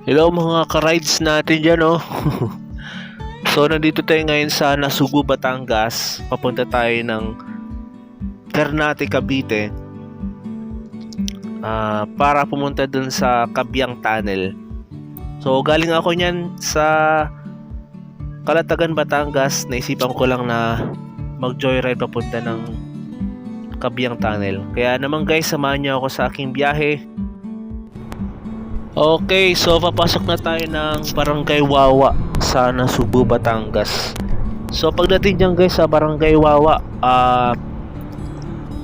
Hello mga ka-rides natin dyan, oh. So, nandito tayo ngayon sa Nasugbu, Batangas. Papunta tayo ng Ternate, Cavite. Para pumunta dun sa Cabiang Tunnel. So, galing ako niyan sa Calatagan, Batangas. Naisipan ko lang na mag-joyride papunta ng Cabiang Tunnel. Kaya naman guys, samahan niyo ako sa aking biyahe. Okay, so papasok na tayo ng Barangay Wawa sa Nasugbu, Batangas. So pagdating dyan guys sa Barangay Wawa,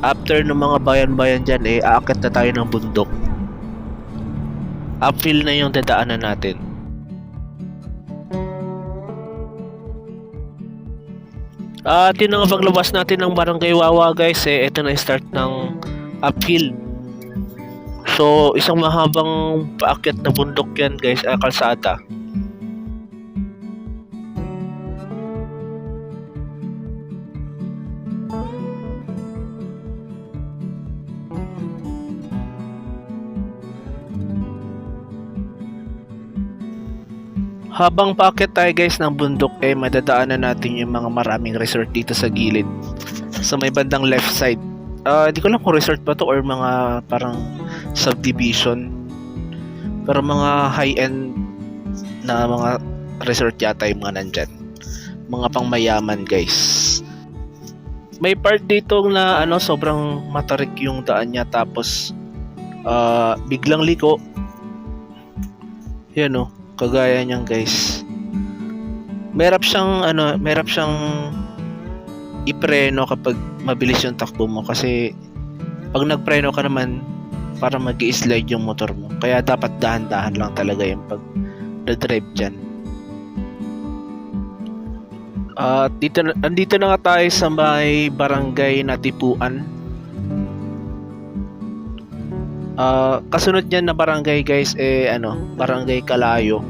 after ng mga bayan-bayan dyan aakyat na tayo ng bundok. Uphill na yung dadaanan natin. At yun ang paglabas natin ng Barangay Wawa guys, ito na yung start ng uphill. So, isang mahabang paakyat na bundok yan guys, kalsada. Habang paakyat tayo guys ng bundok, madadaanan natin yung mga maraming resort dito sa gilid. Sa may bandang left side. Hindi ko lang kung resort ba to or mga parang subdivision, pero mga high-end na mga resort yata yung mga nandyan, mga pang mayaman guys. May part dito na sobrang matarik yung daan niya, tapos biglang liko yan kagaya niyan guys. Merap siyang ipreno kapag mabilis yung takbo mo, kasi pag nagpreno ka naman para mag-i-slide yung motor mo. Kaya dapat dahan-dahan lang talaga yung pag-drive dyan. Andito na nga tayo sa may Barangay Natipuan. Kasunod niyan na barangay guys, Barangay Kalayo.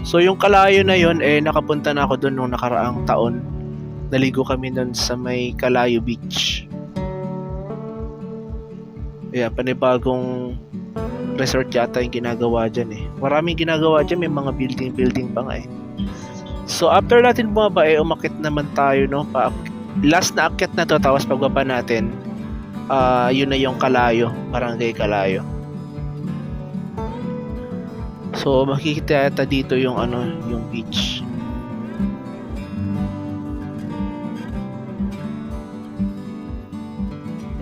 So yung Kalayo na yun, nakapunta na ako doon nung nakaraang taon. Naligo kami doon sa may Kalayo Beach. Panibagong resort yata yung ginagawa dyan Maraming ginagawa dyan, may mga building pa nga So after natin bumaba, umakit naman tayo last na akyat na to, tapos pagbaba natin, yun na yung Kalayo, Barangay Kalayo. So makikita yata dito yung yung beach.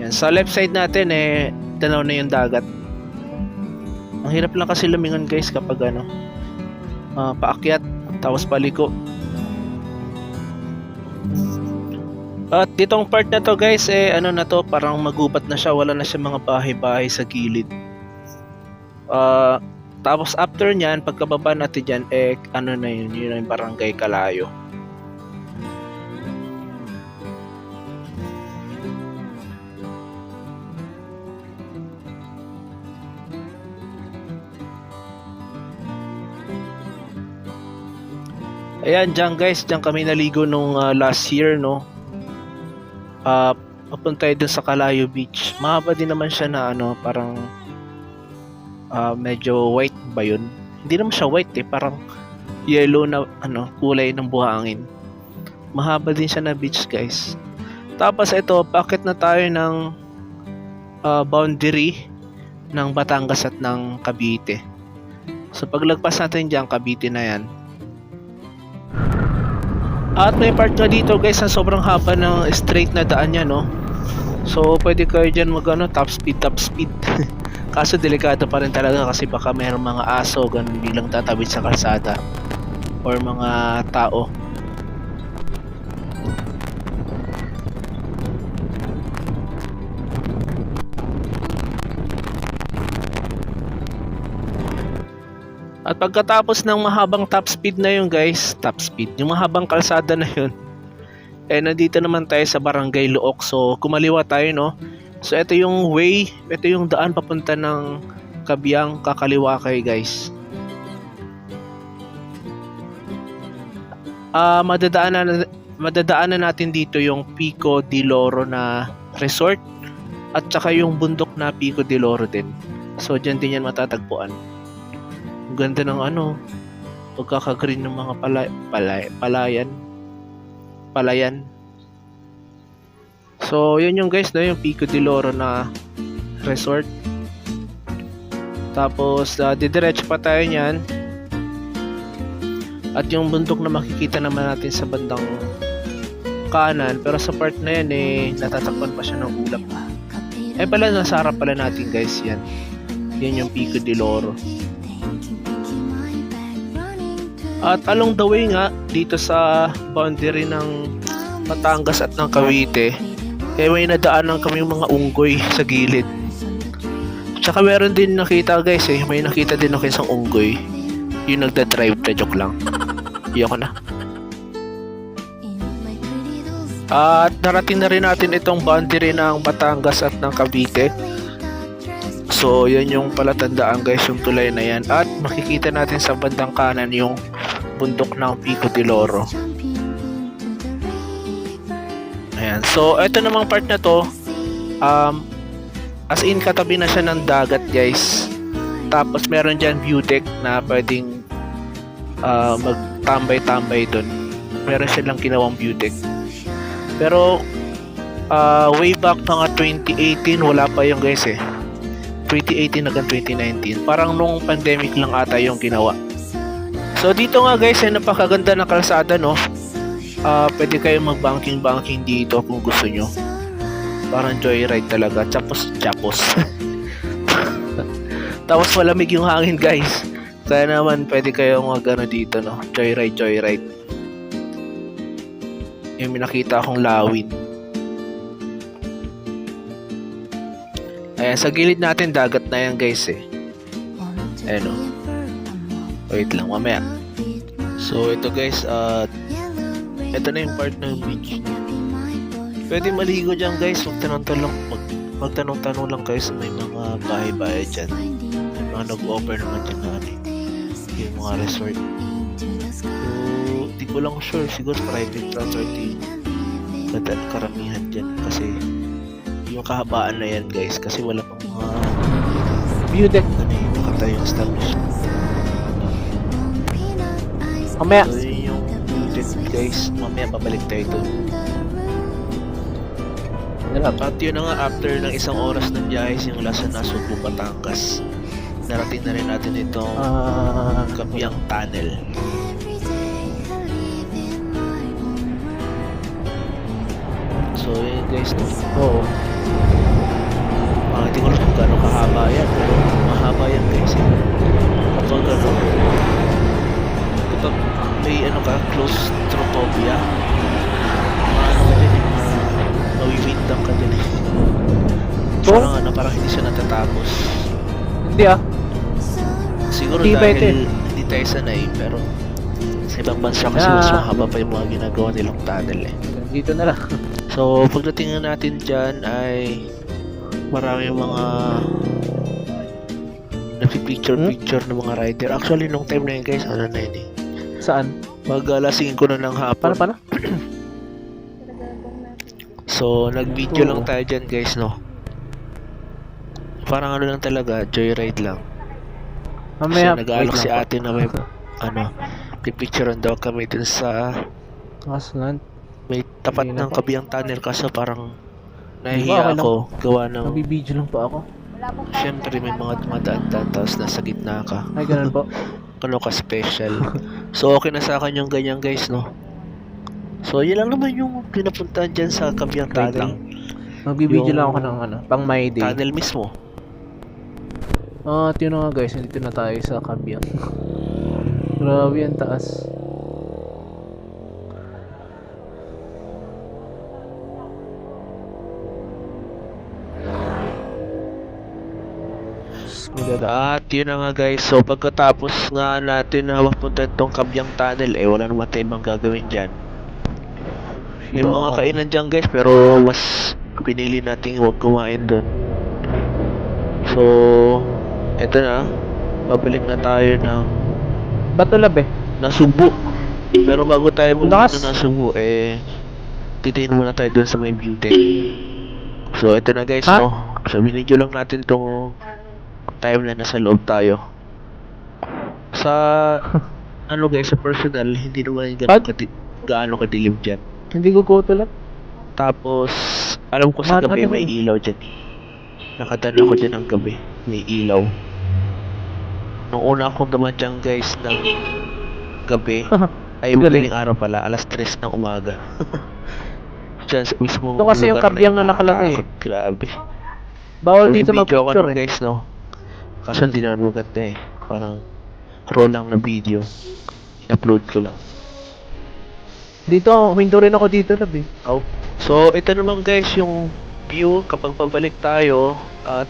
Yan, sa left side natin tanaw na yung dagat. Ang hirap lang kasi lumingon guys kapag paakyat tapos paliko. At ditong part na to guys, na to, parang magubat na siya, wala na siya mga bahay-bahay sa gilid. Tapos after nyan, pagkababa natin dyan, na yun yung Barangay Kalayo. Ayan, dyan guys, dyan kami naligo nung last year, papunta tayo dun sa Kalayo Beach. Mahaba din naman siya na parang medyo white ba yun? Hindi naman siya white parang yellow na kulay ng buhangin. Mahaba din siya na beach guys. Tapos ito, paakit na tayo ng boundary ng Batangas at ng Cavite. So paglagpas natin dyan, Cavite na yan. At may part nga dito guys na sobrang haba ng straight na daan niya So pwede kayo dyan top speed Kaso delikado pa rin talaga, kasi baka mayroong mga aso ganun biglang tatawid sa kalsada or mga tao. At pagkatapos ng mahabang top speed na yun guys, yung mahabang kalsada na yun, nandito naman tayo sa Barangay Luok. So kumaliwa tayo So ito yung way, ito yung daan papunta ng Cabiang, kakaliwa kayo guys. Madadaanan natin dito yung Pico de Loro na resort, at saka yung bundok na Pico de Loro din. So dyan din yan matatagpuan. Ang ganda ng ano, pagkaka-green ng mga palayan. So, yun yung guys, no, yung Pico de Loro na resort. Tapos, didiretso pa tayo niyan. At yung bundok na makikita naman natin sa bandang kanan, pero sa part na yan natatakpan pa siya ng ulap. Pala, nasa harap pala natin guys yan. Yan yung Pico de Loro. At along the way nga, dito sa boundary ng Batangas at ng Cavite, may nadaanan kami yung mga unggoy sa gilid. Tsaka meron din nakita guys may nakita din ako isang unggoy. Yung nagda-drive na, joke lang. Iyoko na. At narating na rin natin itong boundary ng Batangas at ng Cavite. So, yan yung palatandaan guys, yung tulay na yan. At makikita natin sa bandang kanan yung bundok ng Pico de Loro. Ayan. So, ito namang part na to, as in katabi na siya ng dagat guys. Tapos meron dyan view deck na pwedeng magtambay-tambay dun. Meron silang ginawang view deck. Pero way back mga 2018 wala pa yung guys 2018 hanggang 2019. Parang nung pandemic lang ata yung ginawa. So dito nga guys napakaganda na kalsada, no. Pwede kayong mag-banking dito kung gusto nyo. Parang joyride talaga. Chapos. Tapos malamig yung hangin guys. Kaya naman pwede kayong mag-ano dito, no. Joyride. Yung minakita akong lawin. Ayan, sa gilid natin dagat na yan guys Ayan o. Wait lang, mamaya. So ito guys, ito na yung part ng beach. Pwede maligo dyan guys. Magtanong-tanong lang kayo sa may mga bahay-bahay dyan. May mga nag-offer naman dyan na yung mga resort. So, di ko lang sure. Siguro private resort yung karamihan dyan. Kasi yung kahabaan na yan guys. Kasi wala pang mga view deck na yung nakatayong establishment. Mamaya. So yun yung view deck guys. Mamaya babalik tayo doon. At yun na nga, after ng isang oras ng biyahe simula sa Nasugbu, Batangas, narating na rin natin itong Cabiang Tunnel. So yun guys, oo. Hindi ko lang kung gano'ng kahaba yan, pero mahaba yan guys kapag kapag may claustrophobia, mawibintang ka din parang hindi siya natatapos. Hindi Siguro hindi dahil hindi tayo sanay, pero sa ibang bansa kasi mas mahaba pa yung mga ginagawa nilang tunnel Dito na lang. So pagdating natin dyan ay marami mga nagpipicture ng mga rider. Actually nung time na yun guys, ano na yun Saan? Mag-alasingin ko na ng hapon. Paano? So, nag-video lang tayo dyan guys, no. Parang ano lang talaga, joyride lang. Mamaya, so, nag-aalok si ate na may, pipicturean daw kami dun sa may tapat ng Cabiang Tunnel, kaso parang nahihiya ako gawa ng nagbibideo lang po ako. syempre may mga dumadaan tapos nasa gitna ka. Ay, ganun po. Ano ka special. So, okay na sa akin yung ganyan guys, no. So, yun lang naman yung pinapuntahan dyan sa Cabiang Tunnel. Magbibideo lang ako ng pang my day. Tunnel mismo. Yun na nga guys, nandito na tayo sa Cabiang. Grabe ang taas. At yun na nga guys, so pagkatapos nga natin na mapunta itong Cabiang Tunnel, wala naman tayong ibang gagawin dyan. May mga kainan dyan guys, pero mas pinili natin huwag kumain dun. So, eto na, babalik na tayo ng Batulab Nasugbu. Pero bago tayo bumalik na Nasugbu, titingin muna tayo dun sa may view deck. So, eto na guys, no? So, binidyo lang natin itong time na nasa loob tayo. Sa ano guys, sa personal, hindi naman yung At? gaano kadilim dyan. Hindi ko lang. Tapos, alam ko sa Ano gabi may naman? ilaw dyan. Nakatanda ko dyan ng gabi, may ilaw. Nung una akong dumaan dyan guys ng gabi, ay madaling araw pala, alas 3 ng umaga. Dyan sa mismo Ito kasi yung kabyang na nakalagay. Grabe. Bawal dito Video ko mag-picture nun, guys, no? Kaso hindi naman maganda eh. Parang raw lang na video. I-upload ko lang. Dito, window rin ako dito, lab eh. Oh. So, ito naman guys yung view kapag pabalik tayo.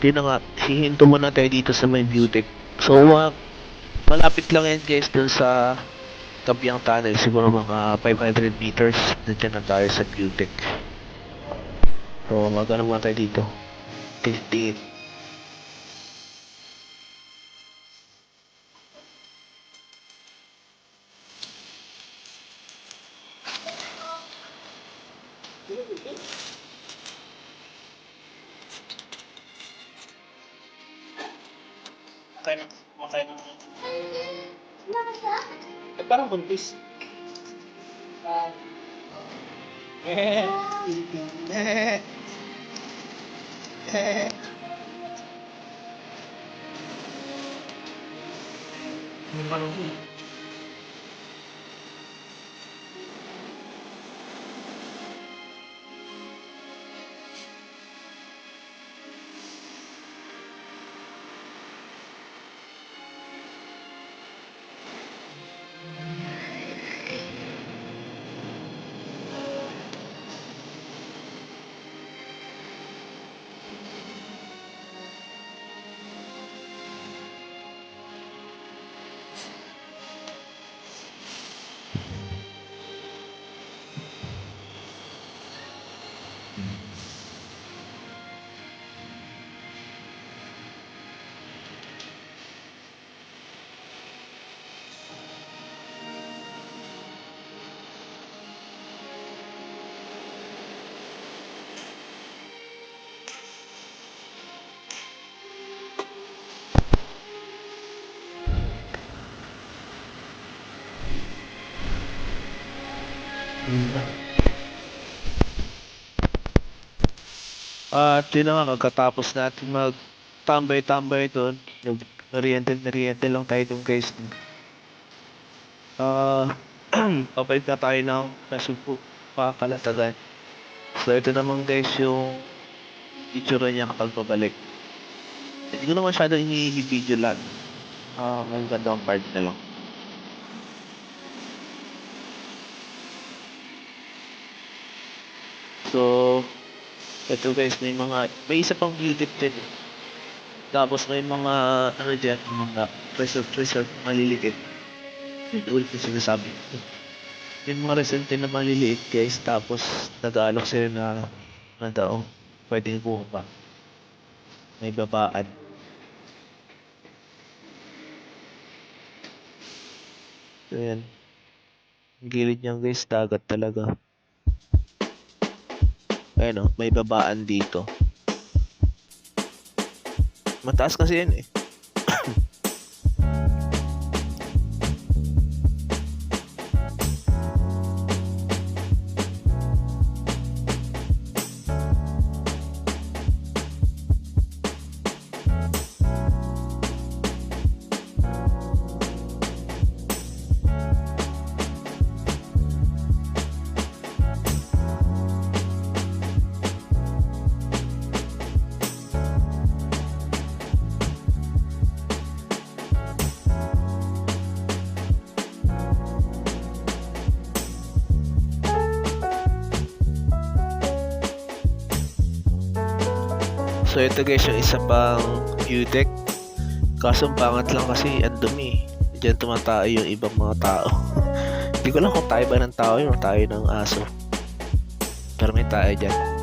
Yun na nga, hihinto muna tayo dito sa may view deck. So, malapit lang yan guys dun sa Kabyang Tunnel. Siguro mga 500 meters. Nandiyan na tayo sa view deck. So, magano muna tayo dito. Tingin. Makain na. Parang buntis. At yun na nga, kakatapos natin mag-tambay-tambay doon. Meriente lang tayo doon guys. Papalit na tayo ng nasupo kakalatagan. So ito naman guys yung itsura niya kapag pabalik. Hindi ko na masyadong i-video lang. May gandang part na lang. So, ito guys, may isa pang view tip din. Tapos may mga, ano dyan, mga reserve maliliit. Ito ulit yung sinasabi. Yung mga reserve na maliliit guys, tapos nag-aalok sila na daong pwedeng bumaba. May babaan. So yan. Ang gilid niyan guys, dagat talaga. Ayun o, may babaan dito. Mataas kasi yan eh. So ito guys yung isa pang view deck. Kaso ang pangat lang kasi ang dumi. Diyan tumatayo yung ibang mga tao. Hindi ko lang kung tayo ba ng tao yun o tayo ng aso. Pero may tayo dyan.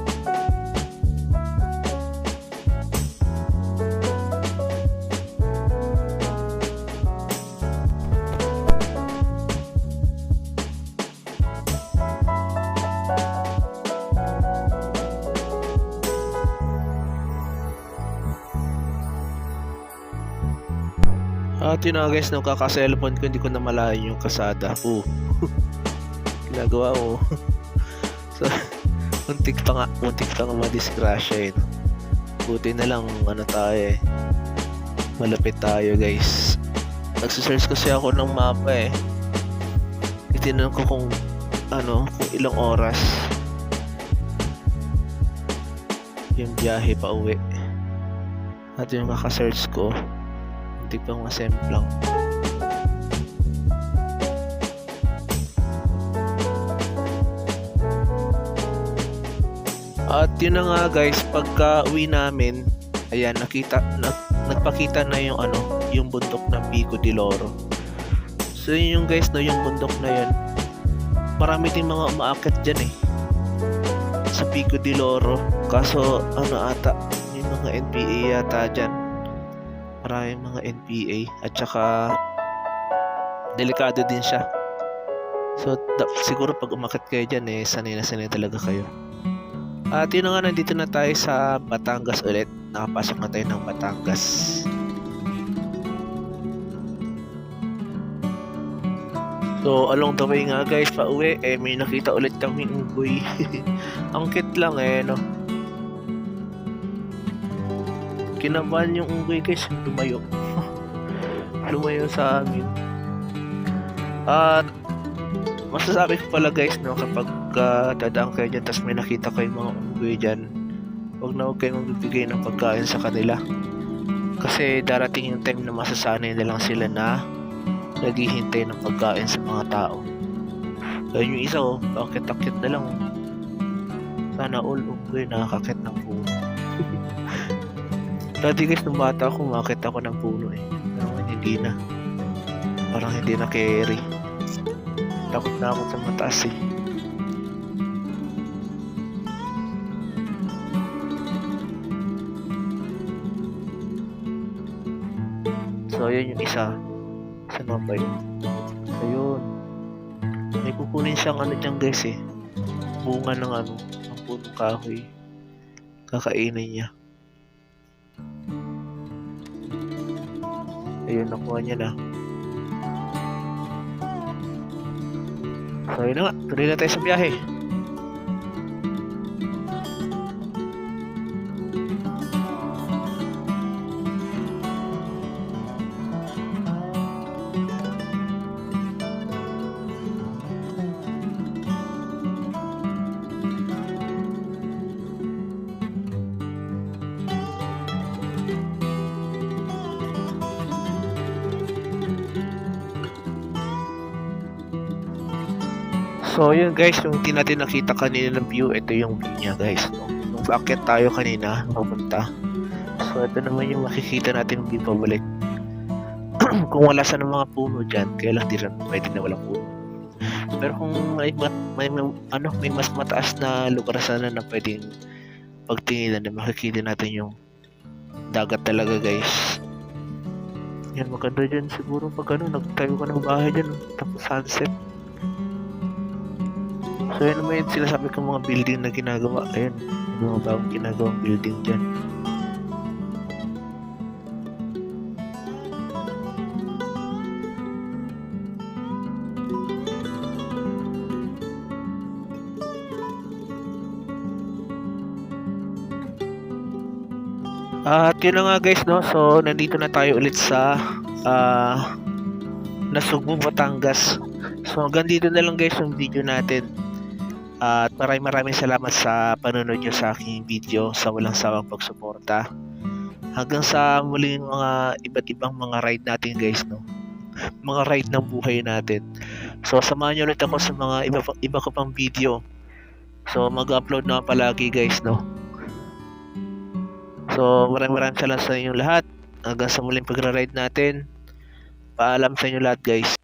At yun na guys, nung kaka-cellphone ko, hindi ko na malayan yung kasada. Ginagawa ko. So, muntik pa nga madisgrasya eh. Buti na lang, tayo malapit tayo guys. Nagsisearch kasi ako ng mapa eh. Itinanong ko kung ilang oras yung biyahe pa uwi. At yung kaka-search ko, muntik pang masemplang. At yun na nga guys, pagka uwi namin, ayan, nagpakita na yung bundok ng Pico de Loro. So yun yung guys, yung bundok na yun, marami din mga umaakyat dyan sa Pico de Loro. Kaso ata, may mga NPA yata dyan. Maraming mga NPA at saka delikado din siya. So siguro pag umakyat kayo dyan sanay na sanay talaga kayo. At yun na nga, nandito na tayo sa Batangas ulit. Nakapasok na tayo ng Batangas. So along the way nga guys, pa uwi may nakita ulit kami unggoy. Ang cute lang no. Kinabahan yung unggoy guys, lumayo. Lumayo sa amin. At masasabi ko pala guys kapag dadaan kayo dyan tapos may nakita kayong mga unggoy dyan, huwag kayong magbibigay ng pagkain sa kanila. Kasi darating yung time na masasanay na lang sila na naghihintay ng pagkain sa mga tao. Kaya yung isa kakit-akit na lang. Sana all unggoy nakakakit ng puno. Dati guys, nung bata ako, makakit ako ng puno Pero hindi na. Parang hindi na carry. Takot na ako sa mataas So yun yung isa. Saan ba yun? Ayun. May kukunin siyang dyan guys bunga ng ng punong kahoy. Kakainin niya. Ayun, nakuha niya na. So yun na nga, tuloy na tayo sa biyahe. So yun guys, yung hindi natin nakita kanina ng view, ito yung view niya guys. Nung aakyat tayo kanina, papunta. So ito naman yung makikita natin view pabalik. Kung wala sa mga puno dyan, kaya lang di rin pwede na walang puno. Pero kung may mas mataas na lugar sana na pwedeng pagtinginan na makikita natin yung dagat talaga guys. Yan, maganda dyan siguro pag nagtayo ka ng bahay dyan tapos sunset. So yun naman yung sinasabi kong mga building na ginagawa. Ayun, mga bagong ginagawang building dyan. At yun na nga guys so nandito na tayo ulit sa Nasugbu, Batangas. So hanggang dito na lang guys yung video natin. At maraming salamat sa panonood nyo sa aking video, sa walang sawang pagsuporta. Hanggang sa muling mga iba't ibang mga ride natin guys mga ride ng buhay natin. So samahan nyo ulit ako sa mga iba ko pang video. So mag-upload na palagi guys So maraming salamat sa inyong lahat. Hanggang sa muling pagra-ride natin. Paalam sa inyo lahat guys.